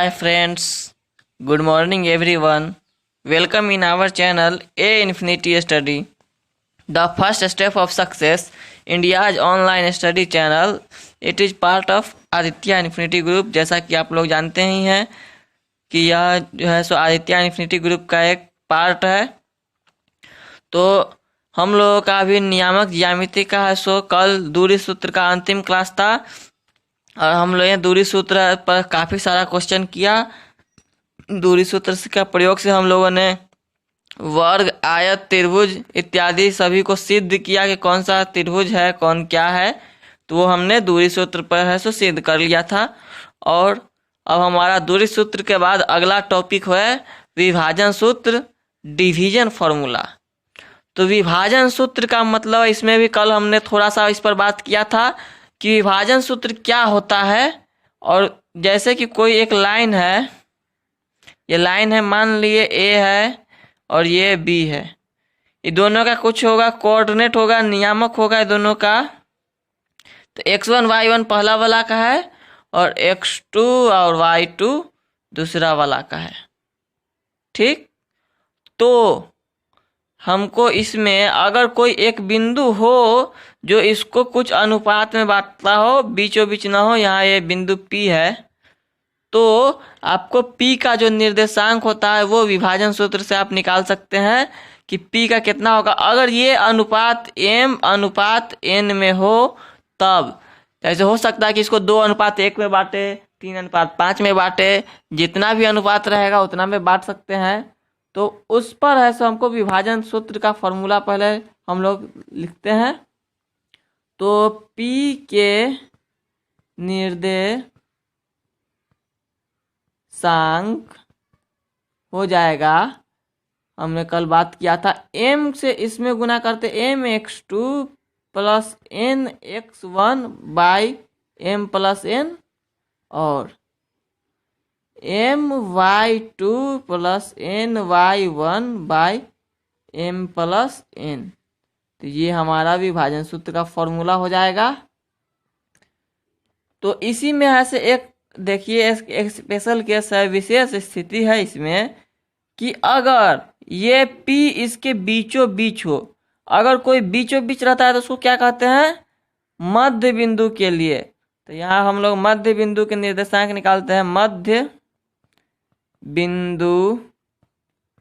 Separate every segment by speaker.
Speaker 1: Hi friends, good morning everyone. Welcome in our channel A Infinity Study. The first step of success, India's online study channel. It is part of Aditya infinity group. जैसा कि आप लोग जानते ही हैं कि यह जो है सो आदित्य इन्फिनिटी ग्रुप का एक पार्ट है। तो हम लोगों का अभी नियामक ज्यामिति का है सो कल दूरी सूत्र का अंतिम क्लास था और हम लोग ये दूरी सूत्र पर काफ़ी सारा क्वेश्चन किया। दूरी सूत्र का प्रयोग से हम लोगों ने वर्ग, आयत, त्रिभुज इत्यादि सभी को सिद्ध किया कि कौन सा त्रिभुज है, कौन क्या है। तो वो हमने दूरी सूत्र पर है सो सिद्ध कर लिया था। और अब हमारा दूरी सूत्र के बाद अगला टॉपिक है विभाजन सूत्र, डिवीजन फॉर्मूला। तो विभाजन सूत्र का मतलब इसमें भी कल हमने थोड़ा सा इस पर बात किया था कि विभाजन सूत्र क्या होता है। और जैसे कि कोई एक लाइन है, ये लाइन है, मान लिए ए है और ये बी है। ये दोनों का कुछ होगा, कोऑर्डिनेट होगा, नियामक होगा ये दोनों का। तो x1 y1 पहला वाला का है और x2 और y2 दूसरा वाला का है। ठीक, तो हमको इसमें अगर कोई एक बिंदु हो जो इसको कुछ अनुपात में बांटता हो, बीचों बीच ना हो, यहाँ ये बिंदु P है, तो आपको P का जो निर्देशांक होता है वो विभाजन सूत्र से आप निकाल सकते हैं कि P का कितना होगा। अगर ये अनुपात M अनुपात N में हो तब ऐसे हो सकता है कि इसको 2:1 में बांटे, 3:5 में बांटे, जितना भी अनुपात रहेगा उतना में बांट सकते हैं। तो उस पर है सो हमको विभाजन सूत्र का फॉर्मूला पहले हम लोग लिखते हैं। तो P के निर्देशांक हो जाएगा, हमने कल बात किया था, M से इसमें गुना करते mx2 plus nx1 by m plus n और my2 plus ny1 by m plus n। तो ये हमारा विभाजन सूत्र का फॉर्मूला हो जाएगा। तो इसी में है से एक देखिए एक स्पेशल केस है, विशेष स्थिति है इसमें कि अगर ये P इसके बीचों बीच हो, अगर कोई बीचों बीच रहता है तो उसको क्या कहते हैं, मध्य बिंदु के लिए। तो यहाँ हम लोग मध्य बिंदु के निर्देशांक निकालते हैं। मध्य बिंदु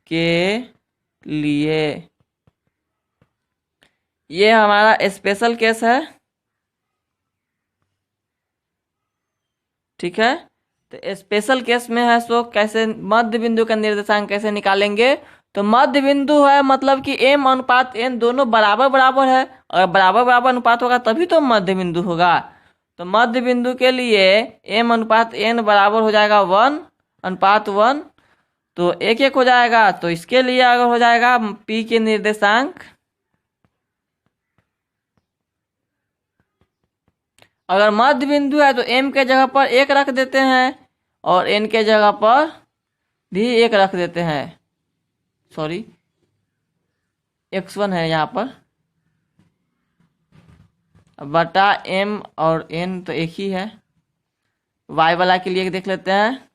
Speaker 1: के लिए ये हमारा स्पेशल केस है। ठीक है, तो स्पेशल केस में है सो कैसे मध्य बिंदु का निर्देशांक कैसे निकालेंगे। तो मध्य बिंदु है मतलब कि m अनुपात n दोनों बराबर बराबर है, और बराबर बराबर अनुपात होगा तभी तो मध्य बिंदु होगा। तो मध्य बिंदु के लिए m अनुपात n बराबर हो जाएगा 1:1, तो 1:1 हो जाएगा। तो इसके लिए अगर हो जाएगा P के निर्देशांक, अगर मध्य बिंदु है तो m के जगह पर 1 रख देते हैं और n के जगह पर भी 1 रख देते हैं। सॉरी, x1 है यहाँ पर, बटा m और n तो एक ही है। y वाला के लिए देख लेते हैं,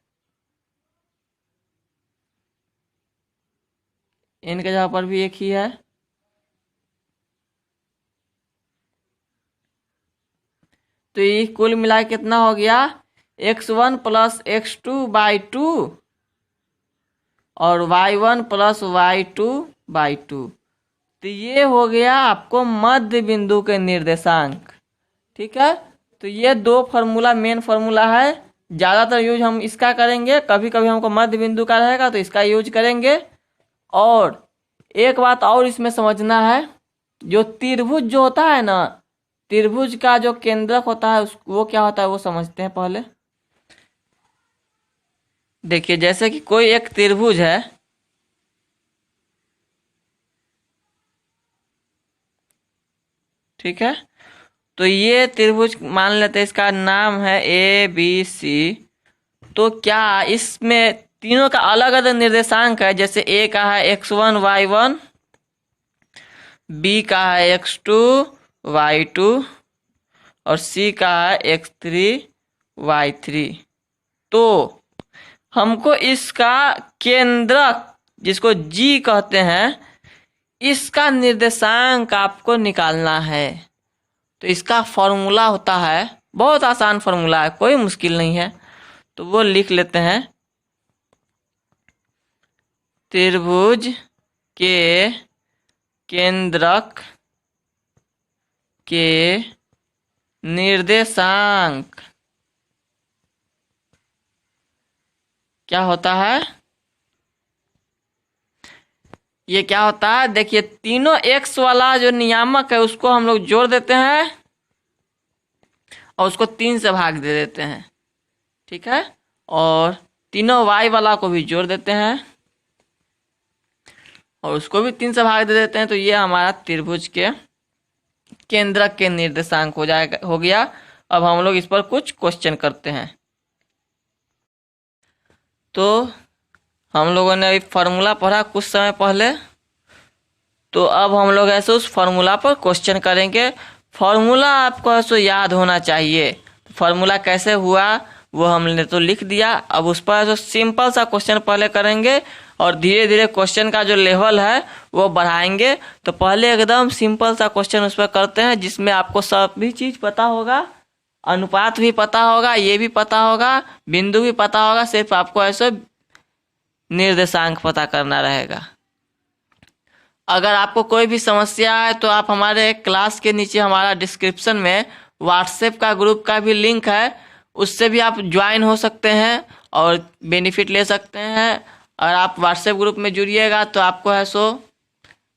Speaker 1: n के जगह पर भी एक ही है। तो ये कुल मिला कितना हो गया, x1 प्लस x2 बाई 2 और y1 प्लस y2 बाई 2। तो ये हो गया आपको मध्य बिंदु के निर्देशांक। ठीक है, तो ये दो फार्मूला मेन फार्मूला है, ज़्यादातर यूज हम इसका करेंगे, कभी कभी हमको मध्य बिंदु का रहेगा तो इसका यूज करेंगे। और एक बात और इसमें समझना है, जो त्रिभुज जो होता है ना, त्रिभुज का जो केंद्रक होता है वो क्या होता है वो समझते हैं पहले। देखिए जैसे कि कोई एक त्रिभुज है, ठीक है, तो ये त्रिभुज मान लेते हैं, इसका नाम है ABC। तो क्या इसमें तीनों का अलग अलग निर्देशांक है, जैसे A का है x1 y1, B का है x2 y2 और C का है x3 y3। तो हमको इसका केंद्रक, जिसको जी कहते हैं, इसका निर्देशांक आपको निकालना है। तो इसका फॉर्मूला होता है, बहुत आसान फॉर्मूला है, कोई मुश्किल नहीं है, तो वो लिख लेते हैं। त्रिभुज के केंद्रक के निर्देशांक क्या होता है? ये क्या होता है, देखिए तीनों एक्स वाला जो नियामक है उसको हम लोग जोड़ देते हैं और उसको 3 से भाग दे देते हैं, ठीक है। और तीनों वाई वाला को भी जोड़ देते हैं और उसको भी 3 से भाग दे देते हैं। तो ये हमारा त्रिभुज के केंद्रक के निर्देशांक हो गया। अब हम लोग इस पर कुछ क्वेश्चन करते हैं। तो हम लोगों ने अभी फार्मूला पढ़ा कुछ समय पहले, तो अब हम लोग ऐसे उस फार्मूला पर क्वेश्चन करेंगे। फार्मूला आपको ऐसे याद होना चाहिए। फार्मूला कैसे हुआ वो हमने तो लिख दिया। अब उस पर जो सिंपल सा क्वेश्चन पहले करेंगे और धीरे धीरे क्वेश्चन का जो लेवल है वो बढ़ाएंगे। तो पहले एकदम सिंपल सा क्वेश्चन उस पर करते हैं जिसमें आपको सभी चीज पता होगा, अनुपात भी पता होगा, ये भी पता होगा, बिंदु भी पता होगा, सिर्फ आपको ऐसे निर्देशांक पता करना रहेगा। अगर आपको कोई भी समस्या है तो आप हमारे क्लास के नीचे हमारा डिस्क्रिप्शन में व्हाट्सएप का ग्रुप का भी लिंक है, उससे भी आप ज्वाइन हो सकते हैं और बेनिफिट ले सकते हैं। और आप व्हाट्सएप ग्रुप में जुड़िएगा तो आपको है सो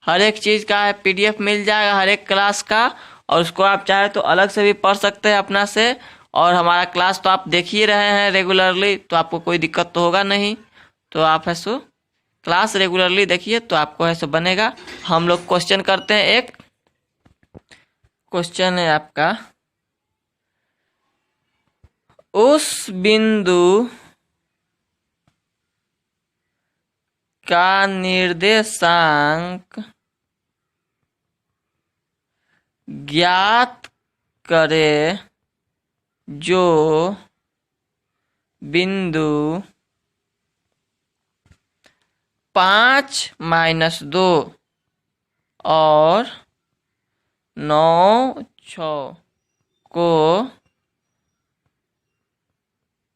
Speaker 1: हर एक चीज़ का PDF मिल जाएगा, हर एक क्लास का, और उसको आप चाहे तो अलग से भी पढ़ सकते हैं अपना से। और हमारा क्लास तो आप देख ही रहे हैं रेगुलरली, तो आपको कोई दिक्कत तो होगा नहीं। तो आप है सो क्लास रेगुलरली देखिए तो आपको ऐसे बनेगा। हम लोग क्वेश्चन करते हैं। एक क्वेश्चन है आपका, उस बिंदु का निर्देशांक ज्ञात करे जो बिंदु 5-2 और 9-6 को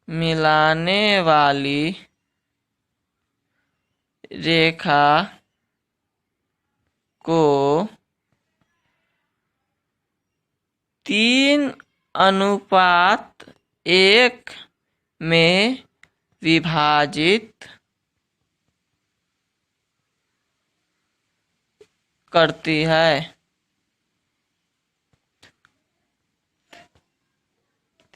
Speaker 1: मिलाने वाली रेखा को 3:1 में विभाजित करती है।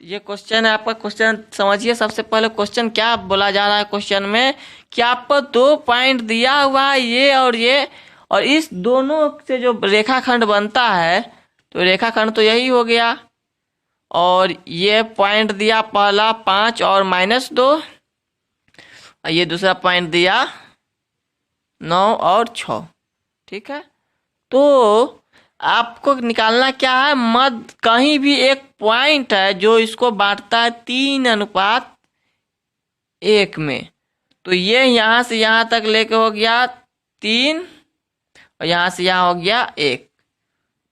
Speaker 1: ये क्वेश्चन है आपका। क्वेश्चन समझिए। सबसे पहले क्वेश्चन क्या बोला जा रहा है क्वेश्चन में कि आपको 2 पॉइंट दिया हुआ है, ये, और इस दोनों से जो रेखाखंड बनता है तो रेखाखंड तो यही हो गया। और ये पॉइंट दिया पहला 5 और -2, और ये दूसरा पॉइंट दिया 9 और 6, ठीक है। तो आपको निकालना क्या है, मध्य कहीं भी एक पॉइंट है जो इसको बांटता है 3:1 में। तो ये यहाँ से यहाँ तक लेके हो गया 3 और यहाँ से यहाँ हो गया 1।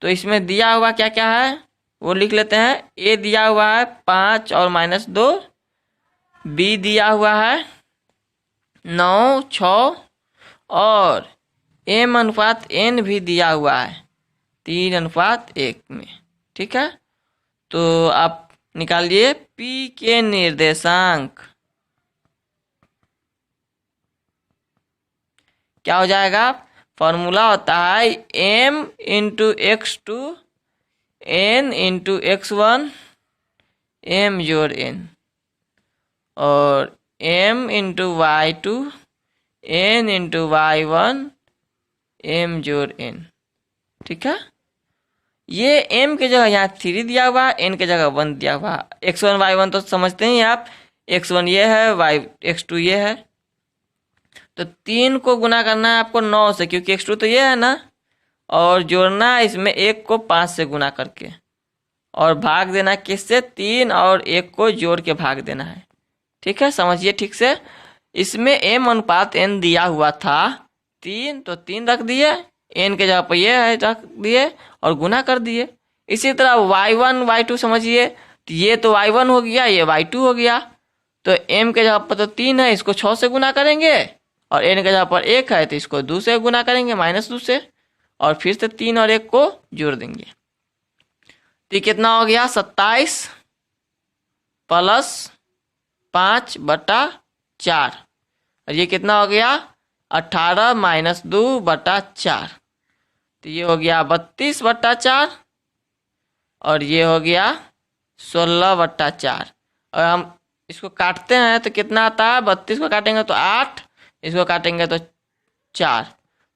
Speaker 1: तो इसमें दिया हुआ क्या क्या है वो लिख लेते हैं। ए दिया हुआ है 5 और -2, बी दिया हुआ है 9, 6 और M/N भी दिया हुआ है 3:1 में, ठीक है। तो आप निकालिए P के निर्देशांक। क्या हो जाएगा, फॉर्मूला होता है M × x2 N × x1 M जोड़ N, और M × y2 N × y1 M जोड़ N, ठीक है। ये M के जगह यहाँ 3 दिया हुआ है, N के जगह 1 दिया हुआ है। x1 y1 तो समझते हैं आप, x1 ये है, x2 ये है। तो 3 को गुना करना है आपको 9 से, क्योंकि x2 तो ये है ना, और जोड़ना है इसमें 1 को 5 से गुना करके, और भाग देना किससे, 3 और 1 को जोड़ के भाग देना है, ठीक है। समझिए ठीक से। इसमें m अनुपात n दिया हुआ था 3, तो 3 रख दिए, n के जगह पर ये है रख दिए और गुना कर दिए। इसी तरह y1 y2 समझिए, तो ये तो y1 हो गया, ये y2 हो गया। तो m के जगह पर तो 3 है, इसको 6 से गुना करेंगे, और n के जगह पर 1 है तो इसको 2 से गुना करेंगे, -2 से, और फिर से 3 और 1 को जोड़ देंगे। तो ये कितना हो गया, 27 प्लस 5/4, और ये कितना हो गया, 18 - 2/4। तो ये हो गया 32/4, और ये हो गया 16/4। और हम इसको काटते हैं तो कितना आता है, 32 को काटेंगे तो 8, इसको काटेंगे तो 4।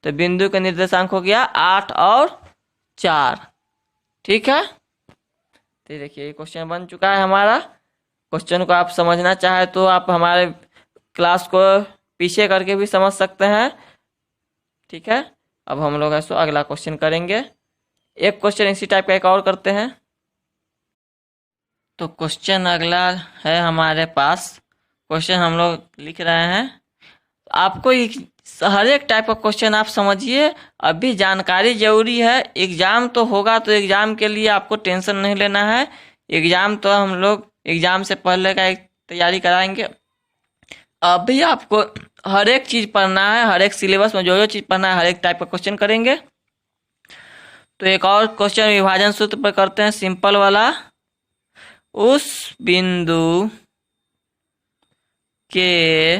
Speaker 1: तो बिंदु का निर्देशांक हो गया 8 और 4। ठीक है, तो देखिए ये क्वेश्चन बन चुका है हमारा। क्वेश्चन को आप समझना चाहे तो आप हमारे क्लास को पीछे करके भी समझ सकते हैं। ठीक है, अब हम लोग ऐसा अगला क्वेश्चन करेंगे। एक क्वेश्चन इसी टाइप का एक और करते हैं। तो क्वेश्चन अगला है हमारे पास, क्वेश्चन हम लोग लिख रहे हैं। आपको हर एक टाइप का क्वेश्चन आप समझिए, अभी जानकारी जरूरी है। एग्जाम तो होगा, तो एग्जाम के लिए आपको टेंशन नहीं लेना है। एग्जाम तो हम लोग एग्जाम से पहले का एक तैयारी कराएंगे। अभी आपको हर एक चीज़ पढ़ना है, हर एक सिलेबस में जो जो चीज़ पढ़ना है हर एक टाइप का क्वेश्चन करेंगे। तो एक और क्वेश्चन विभाजन सूत्र पर करते हैं, सिंपल वाला। उस बिंदु के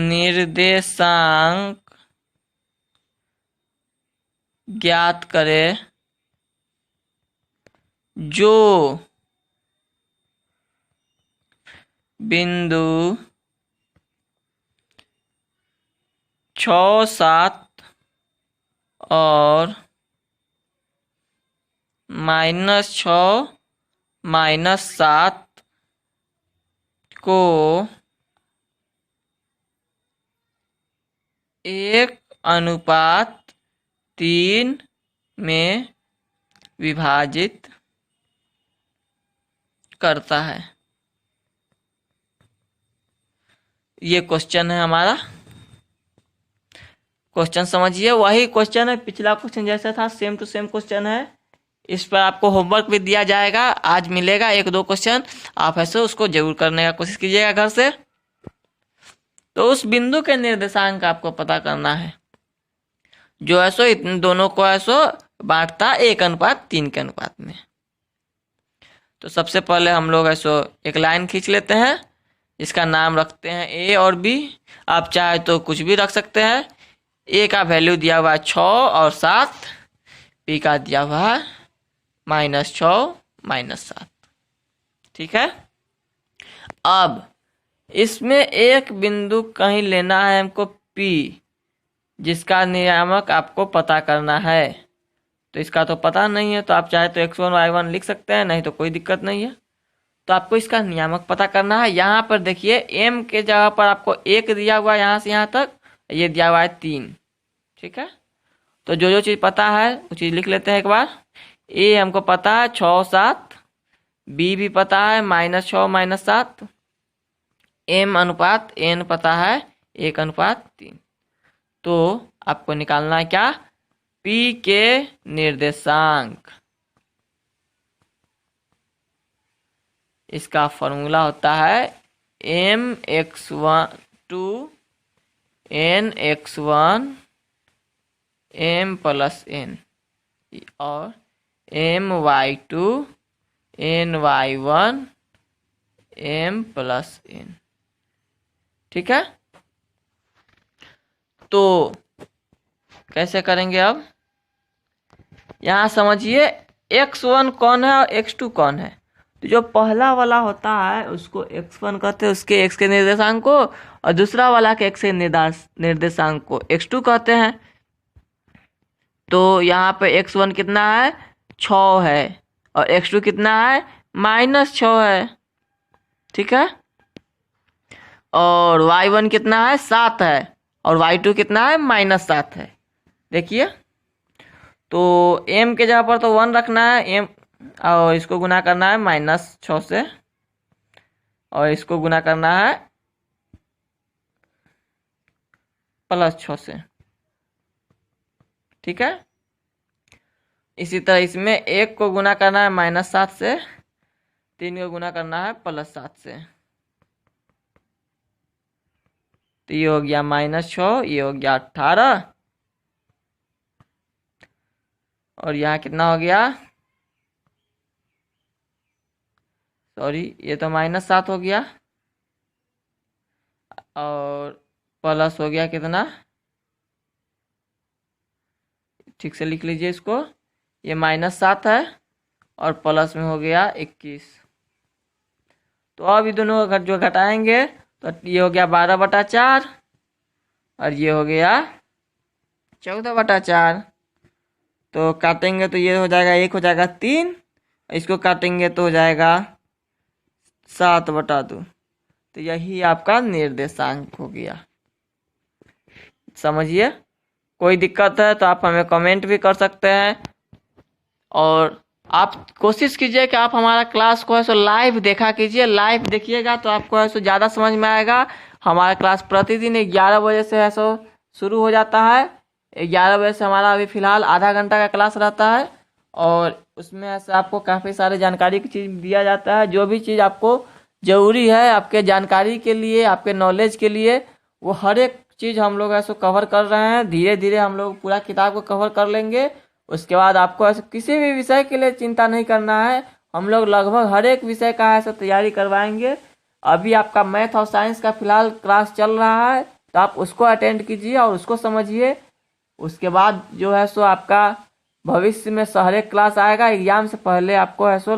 Speaker 1: निर्देशांक ज्ञात करें जो बिंदु 6, 7 और -6, -7 को 1:3 में विभाजित करता है। ये क्वेश्चन है हमारा। क्वेश्चन समझिए, वही क्वेश्चन है, पिछला क्वेश्चन जैसा था सेम टू सेम क्वेश्चन है। इस पर आपको होमवर्क भी दिया जाएगा, आज मिलेगा 1-2 क्वेश्चन, आप ऐसे उसको जरूर करने का कोशिश कीजिएगा घर से। तो उस बिंदु के निर्देशांक आपको पता करना है जो ऐसो इन दोनों को ऐसो बांटता 1:3 के अनुपात में। तो सबसे पहले हम लोग ऐसो एक लाइन खींच लेते हैं, इसका नाम रखते हैं ए और बी। आप चाहे तो कुछ भी रख सकते हैं। ए का वैल्यू दिया हुआ है 6 और 7, बी का दिया हुआ है -6 -7। ठीक है, अब इसमें एक बिंदु कहीं लेना है हमको पी, जिसका नियामक आपको पता करना है। तो इसका तो पता नहीं है, तो आप चाहे तो x1 y1 लिख सकते हैं, नहीं तो कोई दिक्कत नहीं है। तो आपको इसका नियामक पता करना है। यहाँ पर देखिए m के जगह पर आपको 1 दिया हुआ है, यहाँ से यहाँ तक, ये दिया हुआ है 3। ठीक है, तो जो जो चीज़ पता है वो चीज़ लिख लेते हैं एक बार। ए हमको पता है 6, 7, बी भी पता है -6 -7, m अनुपात n पता है 1:3। तो आपको निकालना है क्या, P के निर्देशांक। इसका फॉर्मूला होता है mx2 nx1 m + n और my2 ny1 m + n। ठीक है, तो कैसे करेंगे अब, यहाँ समझिए x1 कौन है और x2 कौन है। तो जो पहला वाला होता है उसको x1 कहते हैं, उसके x के निर्देशांक को, और दूसरा वाला के x के निर्देशांक को x2 कहते हैं। तो यहाँ पे x1 कितना है, 6 है, और x2 कितना है, -6 है। ठीक है, और y1 कितना है, 7 है, और y2 कितना है, -7 है। देखिए, तो m के जगह पर तो 1 रखना है, m और इसको गुना करना है -6 से, और इसको गुना करना है +6 से। ठीक है, इसी तरह इसमें 1 को गुना करना है -7 से, 3 को गुना करना है +7 से। तो ये हो गया -6, ये हो गया 18, और यहाँ कितना हो गया, सॉरी ये तो -7 हो गया, और प्लस हो गया कितना, ठीक से लिख लीजिए इसको, ये -7 है और प्लस में हो गया 21। तो अब ये दोनों जो घटाएंगे तो ये हो गया 12/4 और ये हो गया 14/4। तो काटेंगे तो ये हो जाएगा, 1 हो जाएगा 3, इसको काटेंगे तो हो जाएगा 7/2। तो यही आपका निर्देशांक हो गया। समझिए, कोई दिक्कत है तो आप हमें कमेंट भी कर सकते हैं, और आप कोशिश कीजिए कि आप हमारा क्लास को है सो लाइव देखा कीजिए। लाइव देखिएगा तो आपको है सो ज़्यादा समझ में आएगा। हमारा क्लास प्रतिदिन 11 बजे से है सो शुरू हो जाता है। 11 बजे से हमारा अभी फ़िलहाल आधा घंटा का क्लास रहता है, और उसमें ऐसे आपको काफ़ी सारे जानकारी की चीज़ दिया जाता है। जो भी चीज़ आपको ज़रूरी है आपके जानकारी के लिए, आपके नॉलेज के लिए, वो हर एक चीज़ हम लोग ऐसे कवर कर रहे हैं। धीरे धीरे हम लोग पूरा किताब को कवर कर लेंगे। उसके बाद आपको ऐसे किसी भी विषय के लिए चिंता नहीं करना है। हम लोग लगभग हर एक विषय का ऐसे तैयारी करवाएंगे। अभी आपका मैथ और साइंस का फिलहाल क्लास चल रहा है, तो आप उसको अटेंड कीजिए और उसको समझिए। उसके बाद जो है सो आपका भविष्य में हर एक क्लास आएगा, एग्जाम से पहले आपको है सो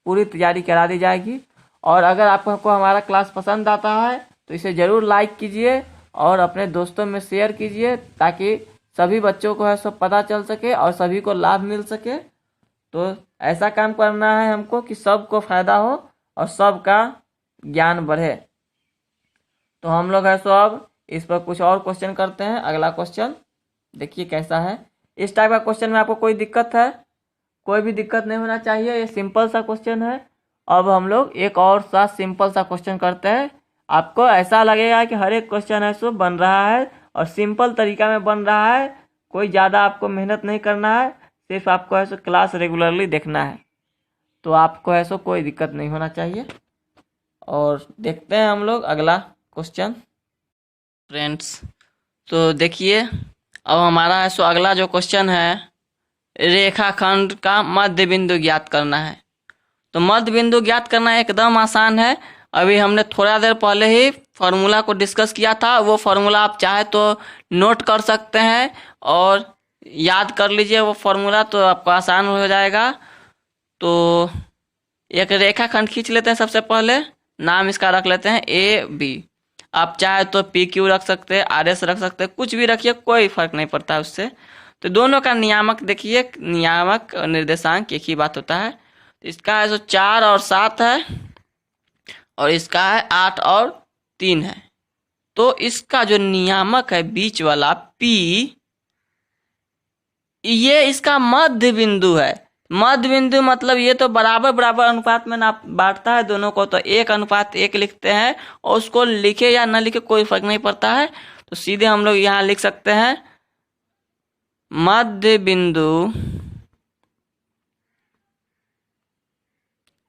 Speaker 1: पूरी तैयारी करा दी जाएगी। और अगर आपको हमारा क्लास पसंद आता है तो इसे ज़रूर लाइक कीजिए और अपने दोस्तों में शेयर कीजिए, ताकि सभी बच्चों को है सो पता चल सके और सभी को लाभ मिल सके। तो ऐसा काम करना है हमको कि सबको फ़ायदा हो और सबका ज्ञान बढ़े। तो हम लोग है सो अब इस पर कुछ और क्वेश्चन करते हैं। अगला क्वेश्चन देखिए कैसा है। इस टाइप का क्वेश्चन में आपको कोई दिक्कत है? कोई भी दिक्कत नहीं होना चाहिए, ये सिंपल सा क्वेश्चन है। अब हम लोग एक और सा सिंपल सा क्वेश्चन करते हैं। आपको ऐसा लगेगा कि हर एक क्वेश्चन है सो बन रहा है और सिंपल तरीका में बन रहा है। कोई ज़्यादा आपको मेहनत नहीं करना है, सिर्फ आपको है सो क्लास रेगुलरली देखना है। तो आपको है सो कोई दिक्कत नहीं होना चाहिए। और देखते हैं हम लोग अगला क्वेश्चन फ्रेंड्स। तो देखिए, अब हमारा है सो अगला जो क्वेश्चन है, रेखाखंड का मध्य बिंदु ज्ञात करना है। तो मध्य बिंदु ज्ञात करना एकदम आसान है। अभी हमने थोड़ा देर पहले ही फार्मूला को डिस्कस किया था। वो फार्मूला आप चाहे तो नोट कर सकते हैं और याद कर लीजिए वो फार्मूला, तो आपको आसान हो जाएगा। तो एक रेखाखंड खींच लेते हैं। सबसे पहले नाम इसका रख लेते हैं AB। आप चाहे तो PQ रख सकते हैं, RS रख सकते हैं, कुछ भी रखिए, कोई फर्क नहीं पड़ता है उससे। तो दोनों का नियामक देखिए, नियामक और निर्देशांक एक ही बात होता है। इसका है सो 4 और 7 है, और इसका है 8 और 3 है। तो इसका जो नियामक है बीच वाला P, ये इसका मध्य बिंदु है। मध्य बिंदु मतलब ये तो बराबर बराबर अनुपात में ना बांटता है दोनों को, तो 1:1 लिखते हैं, और उसको लिखे या न लिखे कोई फर्क नहीं पड़ता है। तो सीधे हम लोग यहाँ लिख सकते हैं मध्य बिंदु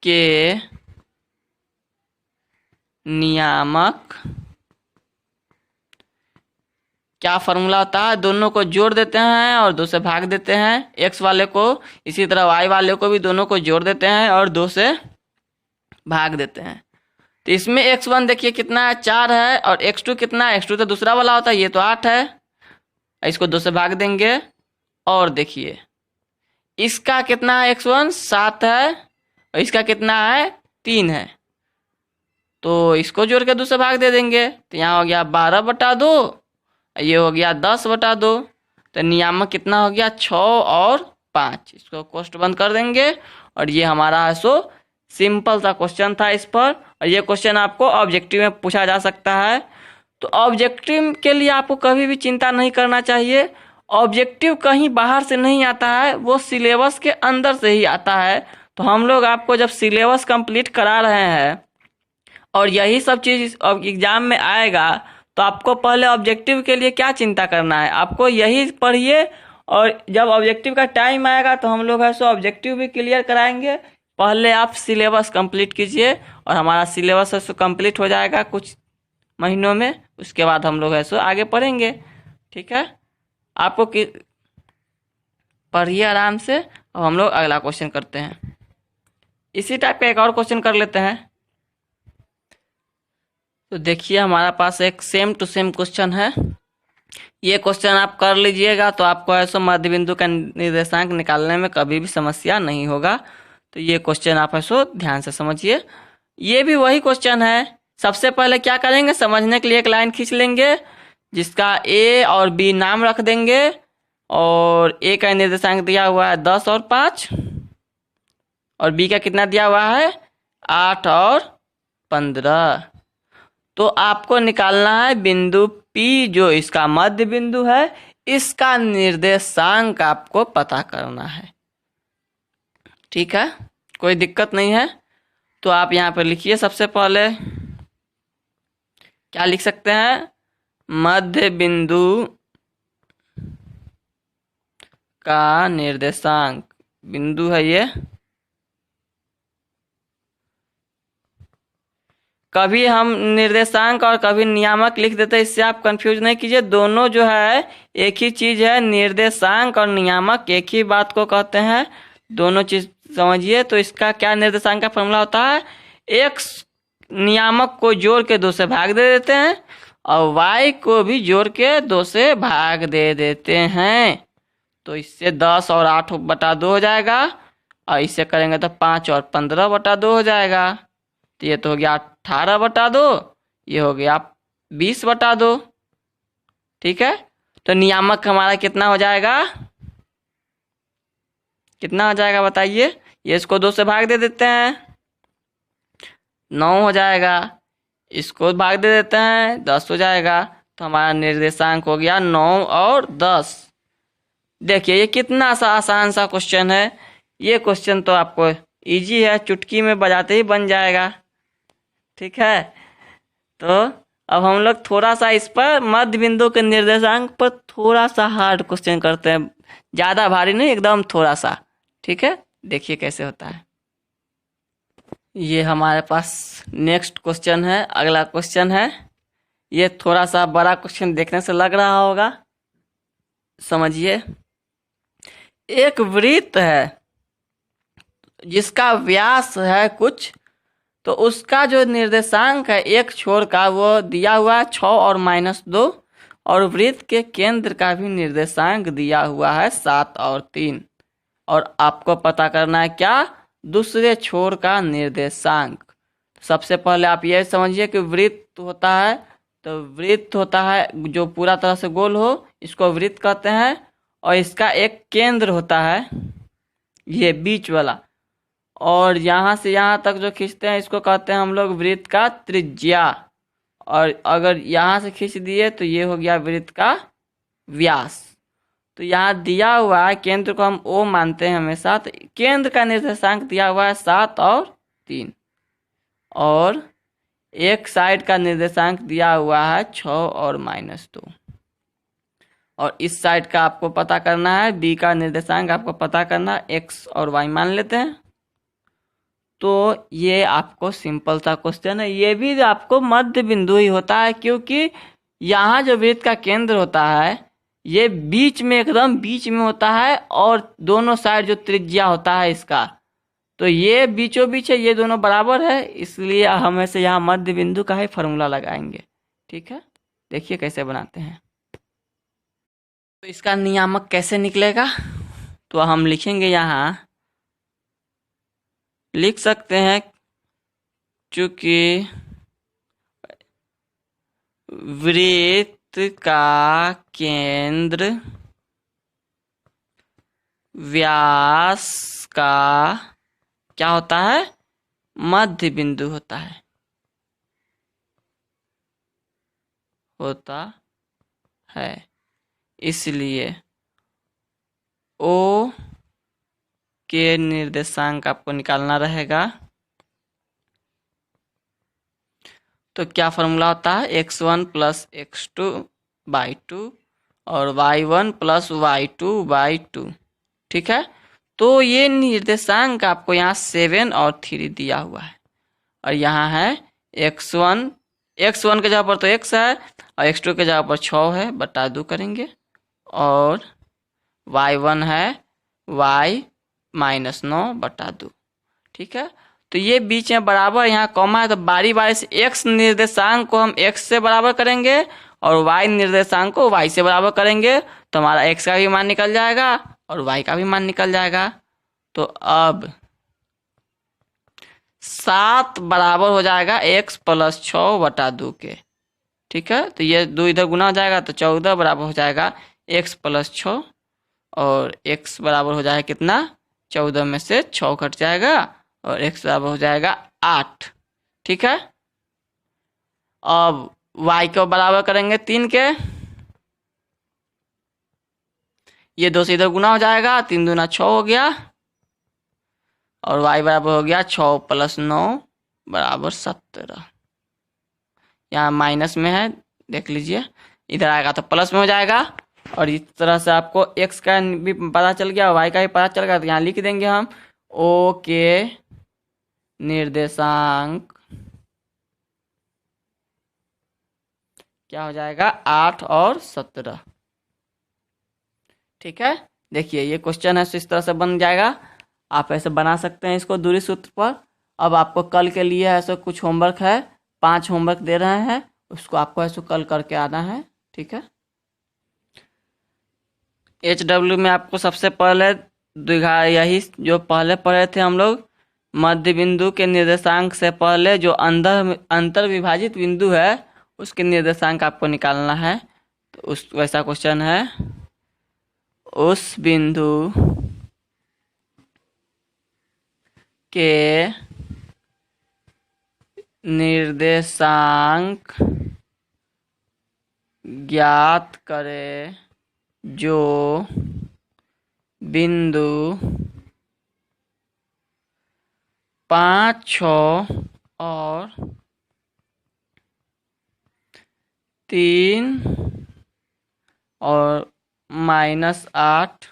Speaker 1: के नियामक, क्या फॉर्मूला होता है, दोनों को जोड़ देते हैं और 2 से भाग देते हैं, x वाले को, इसी तरह y वाले को भी दोनों को जोड़ देते हैं और 2 से भाग देते हैं। तो इसमें x1 देखिए कितना है, 4 है, और x2 कितना है, x2 तो दूसरा वाला होता है, ये तो 8 है, इसको 2 से भाग देंगे। और देखिए इसका कितना है, x1 7 है, और इसका कितना है 3 है, तो इसको जोड़ के 2 से भाग दे देंगे। तो यहाँ हो गया 12/2, ये हो गया 10/2। तो नियामक कितना हो गया, 6 और 5। इसको कोष्ठ बंद कर देंगे। और ये हमारा है सो सिंपल सा क्वेश्चन था इस पर। और ये क्वेश्चन आपको ऑब्जेक्टिव में पूछा जा सकता है। तो ऑब्जेक्टिव के लिए आपको कभी भी चिंता नहीं करना चाहिए। ऑब्जेक्टिव कहीं बाहर से नहीं आता है, वो सिलेबस के अंदर से ही आता है। तो हम लोग आपको जब सिलेबस कंप्लीट करा रहे हैं और यही सब चीज़ अब एग्जाम में आएगा, तो आपको पहले ऑब्जेक्टिव के लिए क्या चिंता करना है, आपको यही पढ़िए, और जब ऑब्जेक्टिव का टाइम आएगा तो हम लोग है सो ऑब्जेक्टिव भी क्लियर कराएंगे। पहले आप सिलेबस कंप्लीट कीजिए, और हमारा सिलेबस है सो कंप्लीट हो जाएगा कुछ महीनों में, उसके बाद हम लोग है सो आगे पढ़ेंगे। ठीक है, आपको पढ़िए आराम से। अब हम लोग अगला क्वेश्चन करते हैं। इसी टाइप का एक और क्वेश्चन कर लेते हैं। तो देखिए हमारा पास एक सेम टू सेम क्वेश्चन है। ये क्वेश्चन आप कर लीजिएगा तो आपको ऐसा मध्य बिंदु का निर्देशांक निकालने में कभी भी समस्या नहीं होगा। तो ये क्वेश्चन आप ऐसो ध्यान से समझिए। ये भी वही क्वेश्चन है। सबसे पहले क्या करेंगे, समझने के लिए एक लाइन खींच लेंगे जिसका ए और बी नाम रख देंगे, और ए का निर्देशांक दिया हुआ है 10 और 5, और बी का कितना दिया हुआ है 8 और 15। तो आपको निकालना है बिंदु P जो इसका मध्य बिंदु है, इसका निर्देशांक आपको पता करना है। ठीक है, कोई दिक्कत नहीं है। तो आप यहाँ पर लिखिए, सबसे पहले क्या लिख सकते हैं, मध्य बिंदु का निर्देशांक, बिंदु है ये। कभी हम निर्देशांक और कभी नियामक लिख देते हैं, इससे आप कंफ्यूज नहीं कीजिए। दोनों जो है एक ही चीज है, निर्देशांक और नियामक एक ही बात को कहते हैं, दोनों चीज समझिए। तो इसका क्या निर्देशांक का फॉर्मूला होता है, एक नियामक को जोड़ के 2 से भाग दे देते हैं, और y को भी जोड़ के 2 से भाग दे देते हैं। तो इससे 10 और 8 बटा 2 हो जाएगा, और इसे करेंगे तो 5 और 15 बटा 2 हो जाएगा। तो ये तो हो गया 18 बटा 2, ये हो गया 20 बटा 2। ठीक है, तो नियामक हमारा कितना हो जाएगा, कितना हो जाएगा बताइए। ये इसको 2 से भाग दे देते हैं, 9 हो जाएगा। इसको भाग दे देते हैं, 10 हो जाएगा। तो हमारा निर्देशांक हो गया 9 और 10। देखिए ये कितना सा आसान सा क्वेश्चन है। ये क्वेश्चन तो आपको इजी है, चुटकी में बजाते ही बन जाएगा। ठीक है, तो अब हम लोग थोड़ा सा इस पर मध्य बिंदु के निर्देशांक पर थोड़ा सा हार्ड क्वेश्चन करते हैं, ज़्यादा भारी नहीं, एकदम थोड़ा सा। ठीक है, देखिए कैसे होता है। ये हमारे पास नेक्स्ट क्वेश्चन है, अगला क्वेश्चन है। ये थोड़ा सा बड़ा क्वेश्चन देखने से लग रहा होगा, समझिए। एक वृत्त है जिसका व्यास है कुछ, तो उसका जो निर्देशांक है एक छोर का वो दिया हुआ है 6 और -2, और वृत्त के केंद्र का भी निर्देशांक दिया हुआ है 7 और 3। और आपको पता करना है क्या, दूसरे छोर का निर्देशांक। सबसे पहले आप ये समझिए कि वृत्त होता है, तो वृत्त होता है जो पूरा तरह से गोल हो, इसको वृत्त कहते हैं। और इसका एक केंद्र होता है ये बीच वाला, और यहाँ से यहाँ तक जो खींचते हैं इसको कहते हैं हम लोग वृत्त का त्रिज्या। और अगर यहाँ से खींच दिए तो ये हो गया वृत्त का व्यास। तो यहाँ दिया हुआ है, केंद्र को हम O मानते हैं हमेशा, तो केंद्र का निर्देशांक दिया हुआ है 7 और 3, और एक साइड का निर्देशांक दिया हुआ है 6 और -2। और इस साइड का आपको पता करना है, बी का निर्देशांक आपको पता करना है, x और y मान लेते हैं। तो ये आपको सिंपल सा क्वेश्चन है। ये भी आपको मध्य बिंदु ही होता है, क्योंकि यहाँ जो वृत्त का केंद्र होता है ये बीच में, एकदम बीच में होता है, और दोनों साइड जो त्रिज्या होता है इसका, तो ये बीचों बीच है, ये दोनों बराबर है, इसलिए हम ऐसे यहाँ मध्य बिंदु का ही फॉर्मूला लगाएंगे। ठीक है, देखिए कैसे बनाते हैं। तो इसका नियामक कैसे निकलेगा, तो हम लिखेंगे, यहाँ लिख सकते हैं, चूंकि वृत्त का केंद्र व्यास का क्या होता है, मध्य बिंदु होता है, इसलिए O के निर्देशांक आपको निकालना रहेगा। तो क्या फॉर्मूला होता है, x1 प्लस x2/2 और y1 प्लस y2/2। ठीक है, तो ये निर्देशांक आपको यहाँ 7 और 3 दिया हुआ है, और यहाँ है x1 के जगह पर तो x है, और x2 के जगह पर 6 है, बटा 2 करेंगे, और y1 है y-9/2। ठीक है, तो ये बीच में बराबर यहाँ कॉमा है, तो बारी बारी से x निर्देशांक को हम x से बराबर करेंगे और y निर्देशांक को y से बराबर करेंगे, तो हमारा x का भी मान निकल जाएगा और y का भी मान निकल जाएगा। तो अब 7 बराबर हो जाएगा x प्लस 6/2 के। ठीक है, तो ये 2 इधर गुना हो जाएगा, तो 14 बराबर हो जाएगा x प्लस 6, और x बराबर हो जाएगा कितना, 14 में से 6 कट जाएगा और x बराबर हो जाएगा 8। ठीक है, अब y को बराबर करेंगे 3 के, ये 2 से इधर गुना हो जाएगा, 3 दूना 6 हो गया, और y बराबर हो गया 6 प्लस 9 बराबर 17। यहाँ माइनस में है, देख लीजिए, इधर आएगा तो प्लस में हो जाएगा, और इस तरह से आपको x का भी पता चल गया, y का भी पता चल गया, तो यहाँ लिख देंगे हम O के निर्देशांक क्या हो जाएगा, 8 और 17। ठीक है, देखिए ये क्वेश्चन है, तो इस तरह से बन जाएगा, आप ऐसे बना सकते हैं इसको दूरी सूत्र पर। अब आपको कल के लिए ऐसे कुछ होमवर्क है, 5 होमवर्क दे रहे हैं, उसको आपको ऐसे कल करके आना है। ठीक है, HW में आपको सबसे पहले द्विघात, यही जो पहले पढ़े थे हम लोग, मध्य बिंदु के निर्देशांक से पहले जो अंतर विभाजित बिंदु है उसके निर्देशांक आपको निकालना है। तो उस वैसा क्वेश्चन है, उस बिंदु के निर्देशांक ज्ञात करें जो बिंदु 5, 6 और 3 और -8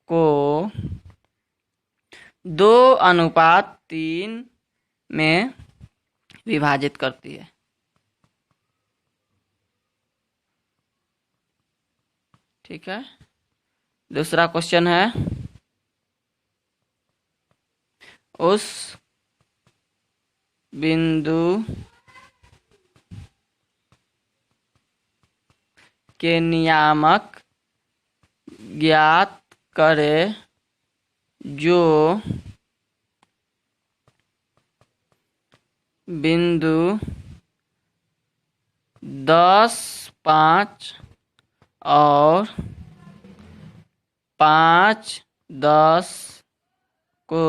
Speaker 1: को 2:3 में विभाजित करती है। ठीक है, दूसरा क्वेश्चन है, उस बिंदु के नियामक ज्ञात करें जो बिंदु 10, 5 और 5, 10 को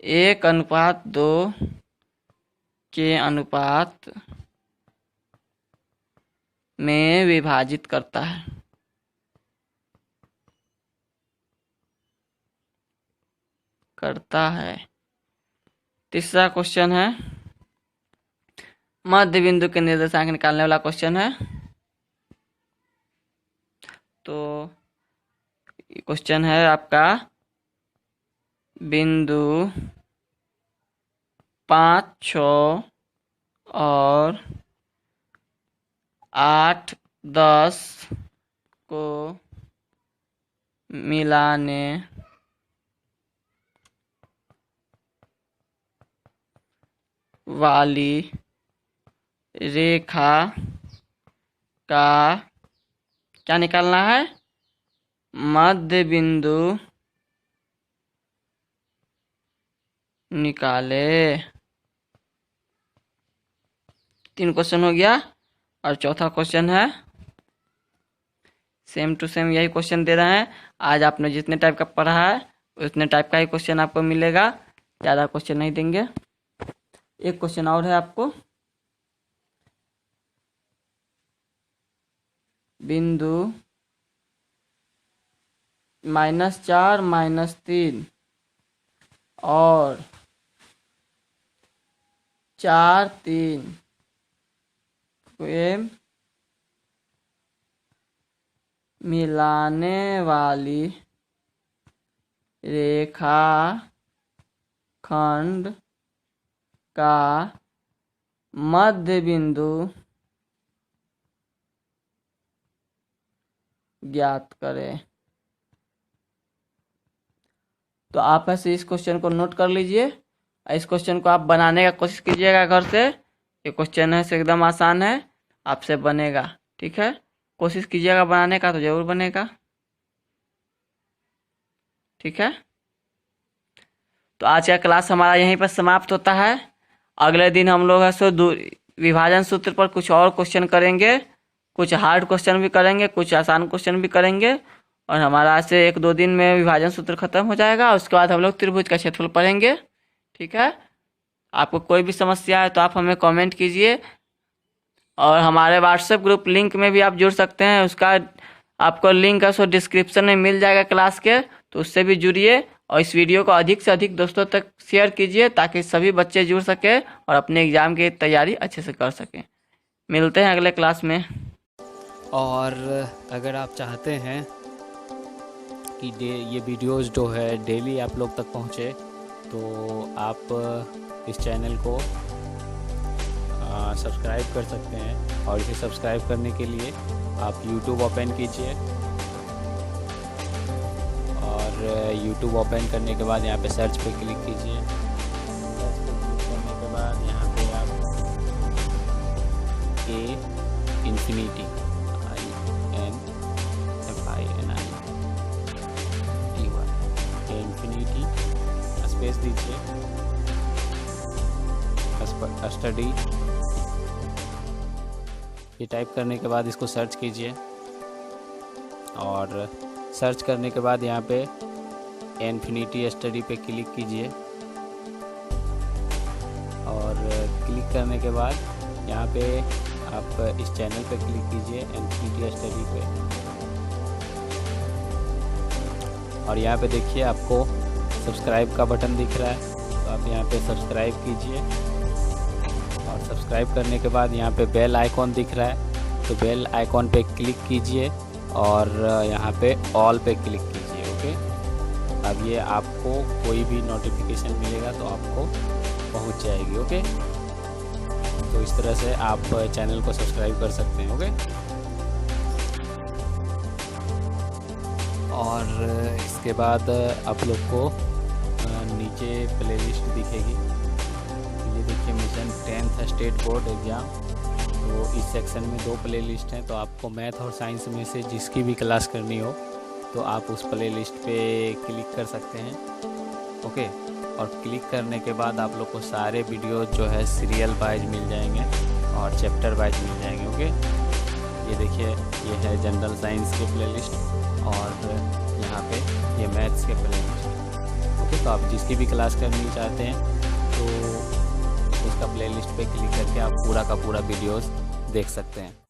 Speaker 1: 1:2 के अनुपात में विभाजित करता है। तीसरा क्वेश्चन है, मध्य बिंदु के निर्देशांक निकालने वाला क्वेश्चन है। तो क्वेश्चन है आपका, बिंदु 5, 6 और 8, 10 को मिलाने वाली रेखा का क्या निकालना है, मध्य बिंदु निकाले। 3 क्वेश्चन हो गया, और चौथा क्वेश्चन है, सेम टू सेम यही क्वेश्चन दे रहे हैं। आज आपने जितने टाइप का पढ़ा है उतने टाइप का ही क्वेश्चन आपको मिलेगा, ज़्यादा क्वेश्चन नहीं देंगे। एक क्वेश्चन और है आपको, बिंदु -4, -3 और 4 3 फ्रेम मिलाने वाली रेखा खंड का मध्य बिंदु ज्ञात करें। तो आप ऐसे इस क्वेश्चन को नोट कर लीजिए। इस क्वेश्चन को आप बनाने का कोशिश कीजिएगा घर से। ये क्वेश्चन है एकदम आसान है, आपसे बनेगा। ठीक है, कोशिश कीजिएगा बनाने का तो जरूर बनेगा। ठीक है, तो आज का क्लास हमारा यहीं पर समाप्त होता है। अगले दिन हम लोग है सो विभाजन सूत्र पर कुछ और क्वेश्चन करेंगे, कुछ हार्ड क्वेश्चन भी करेंगे, कुछ आसान क्वेश्चन भी करेंगे। और हमारा ऐसे 1-2 दिन में विभाजन सूत्र खत्म हो जाएगा। उसके बाद हम लोग त्रिभुज का क्षेत्रफल पढ़ेंगे। ठीक है, आपको कोई भी समस्या है तो आप हमें कमेंट कीजिए। और हमारे व्हाट्सएप ग्रुप लिंक में भी आप जुड़ सकते हैं। उसका आपको लिंक है सो डिस्क्रिप्शन में मिल जाएगा क्लास के, तो उससे भी जुड़िए। और इस वीडियो को अधिक से अधिक दोस्तों तक शेयर कीजिए ताकि सभी बच्चे जुड़ सके और अपने एग्जाम की तैयारी अच्छे से कर सकें। मिलते हैं अगले क्लास में।
Speaker 2: और अगर आप चाहते हैं कि ये वीडियोस जो है डेली आप लोग तक पहुँचे, तो आप इस चैनल को सब्सक्राइब कर सकते हैं। और इसे सब्सक्राइब करने के लिए आप YouTube ओपन कीजिए। और YouTube ओपन करने के बाद यहाँ पे सर्च पे क्लिक कीजिए। सर्च पे क्लिक करने के बाद यहाँ पे आप A इन्फिनिटी इन्फिनिटी स्पेस दीजिए, स्टडी ये टाइप करने के बाद इसको सर्च कीजिए। और सर्च करने के बाद यहाँ पे इन्फिनिटी स्टडी पे क्लिक कीजिए। और क्लिक करने के बाद यहाँ पे आप इस चैनल पे क्लिक कीजिए, इन्फिनिटी स्टडी पे। और यहाँ पे देखिए आपको सब्सक्राइब का बटन दिख रहा है, तो आप यहाँ पे सब्सक्राइब कीजिए। और सब्सक्राइब करने के बाद यहाँ पे बेल आइकॉन दिख रहा है, तो बेल आइकॉन पे क्लिक कीजिए और यहाँ पे ऑल पे क्लिक कीजिए। ओके, अब ये आपको कोई भी नोटिफिकेशन मिलेगा तो आपको पहुँच जाएगी। ओके, तो इस तरह से आप चैनल को सब्सक्राइब कर सकते हैं। ओके, और इसके बाद आप लोग को नीचे प्लेलिस्ट दिखेगी। ये देखिए mission 10th state board exam. तो इस सेक्शन में 2 प्लेलिस्ट हैं, तो आपको मैथ और साइंस में से जिसकी भी क्लास करनी हो तो आप उस प्लेलिस्ट पे क्लिक कर सकते हैं। ओके, और क्लिक करने के बाद आप लोग को सारे वीडियो जो है सीरियल वाइज मिल जाएंगे और चैप्टर वाइज मिल जाएंगे। ओके, ये देखिए ये है जनरल साइंस के प्लेलिस्ट और यहाँ पे ये मैथ्स के प्लेलिस्ट। ओके, तो आप जिसकी भी क्लास करनी चाहते हैं तो उसका प्लेलिस्ट पे क्लिक करके आप पूरा का पूरा वीडियोस देख सकते हैं।